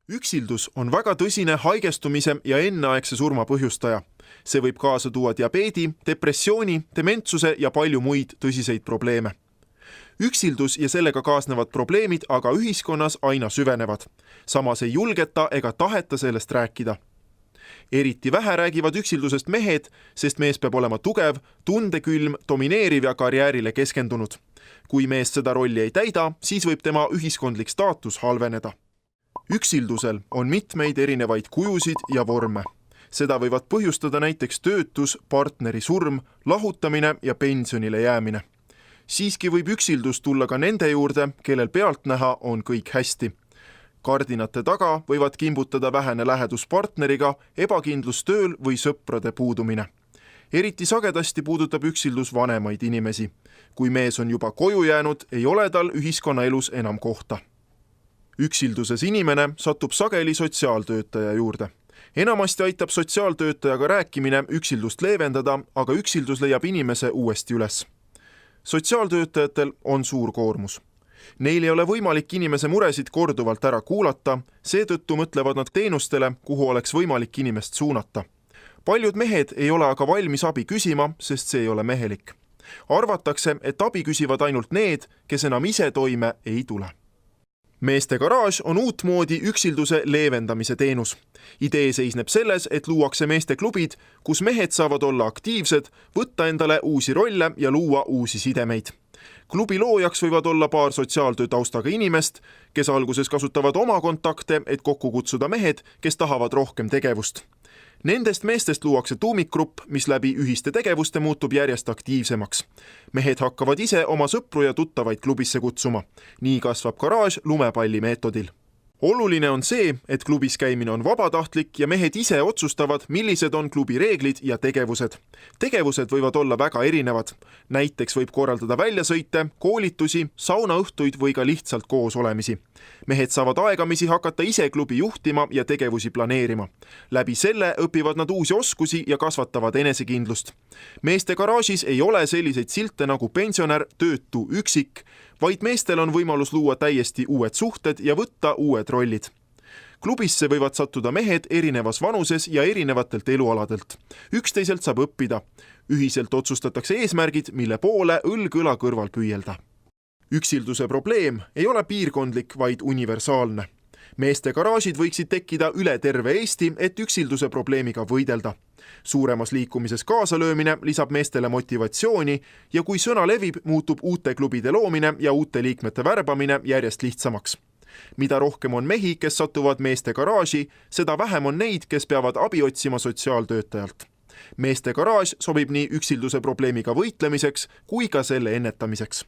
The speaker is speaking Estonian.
Üksildus on väga tõsine haigestumise ja enneaegse surma põhjustaja. See võib kaasa tuua diabeedi, depressiooni, dementsuse ja palju muid tõsiseid probleeme. Üksildus ja sellega kaasnevad probleemid aga ühiskonnas aina süvenevad. Samas ei julgeta ega taheta sellest rääkida. Eriti vähe räägivad üksildusest mehed, sest mees peab olema tugev, tundekülm, domineeriv ja karjäärile keskendunud. Kui mees seda rolli ei täida, siis võib tema ühiskondlik staatus halveneda. Üksildusel on mitmeid erinevaid kujusid ja vorme. Seda võivad põhjustada näiteks töötus, partneri surm, lahutamine ja pensionile jäämine. Siiski võib üksildus tulla ka nende juurde, kellel pealtnäha on kõik hästi. Kardinate taga võivad kimbutada vähene lähedus partneriga, ebakindlus tööl või sõprade puudumine. Eriti sagedasti puudutab üksildus vanemaid inimesi. Kui mees on juba koju jäänud, ei ole tal ühiskonnaelus enam kohta. Üksilduses inimene satub sageli sotsiaaltöötaja juurde. Enamasti aitab sotsiaaltöötajaga rääkimine üksildust leevendada, aga üksildus leiab inimese uuesti üles. Sotsiaaltöötajatel on suur koormus. Neil ei ole võimalik inimese muresid korduvalt ära kuulata, seetõttu mõtlevad nad teenustele, kuhu oleks võimalik inimest suunata. Paljud mehed ei ole aga valmis abi küsima, sest see ei ole mehelik. Arvatakse, et abi küsivad ainult need, kes enam ise toime ei tule. Meeste garaaž on uutmoodi üksilduse leevendamise teenus. Idee seisneb selles, et luuakse meesteklubid, kus mehed saavad olla aktiivsed, võtta endale uusi rolle ja luua uusi sidemeid. Klubi loojaks võivad olla paar sotsiaaltöö taustaga inimest, kes alguses kasutavad oma kontakte, et kokku kutsuda mehed, kes tahavad rohkem tegevust. Nendest meestest luuakse tuumikgrupp, mis läbi ühiste tegevuste muutub järjest aktiivsemaks. Mehed hakkavad ise oma sõpru ja tuttavaid klubisse kutsuma. Nii kasvab garaaž lumepalli meetodil. Oluline on see, et klubis käimine on vabatahtlik ja mehed ise otsustavad, millised on klubi reeglid ja tegevused. Tegevused võivad olla väga erinevad. Näiteks võib korraldada väljasõite, koolitusi, saunaõhtuid või ka lihtsalt koos olemisi. Mehed saavad aegamisi hakata ise klubi juhtima ja tegevusi planeerima. Läbi selle õpivad nad uusi oskusi ja kasvatavad enesekindlust. Meeste garaažis ei ole selliseid silte nagu pensionär, töötu, üksik, vaid meestel on võimalus luua täiesti uued suhted ja võtta uued rollid. Klubisse võivad sattuda mehed erinevas vanuses ja erinevatelt elualadelt. Üksteiselt saab õppida. Ühiselt otsustatakse eesmärgid, mille poole õlg õla kõrval püüelda. Üksilduse probleem ei ole piirkondlik, vaid universaalne. Meeste garaažid võiksid tekkida üle terve Eesti, et üksilduse probleemiga võidelda. Suuremas liikumises kaasalöömine lisab meestele motivatsiooni ja kui sõna levib, muutub uute klubide loomine ja uute liikmete värbamine järjest lihtsamaks. Mida rohkem on mehi, kes satuvad meeste garaaži, seda vähem on neid, kes peavad abi otsima sotsiaaltöötajalt. Meeste garaaž sobib nii üksilduse probleemiga võitlemiseks kui ka selle ennetamiseks.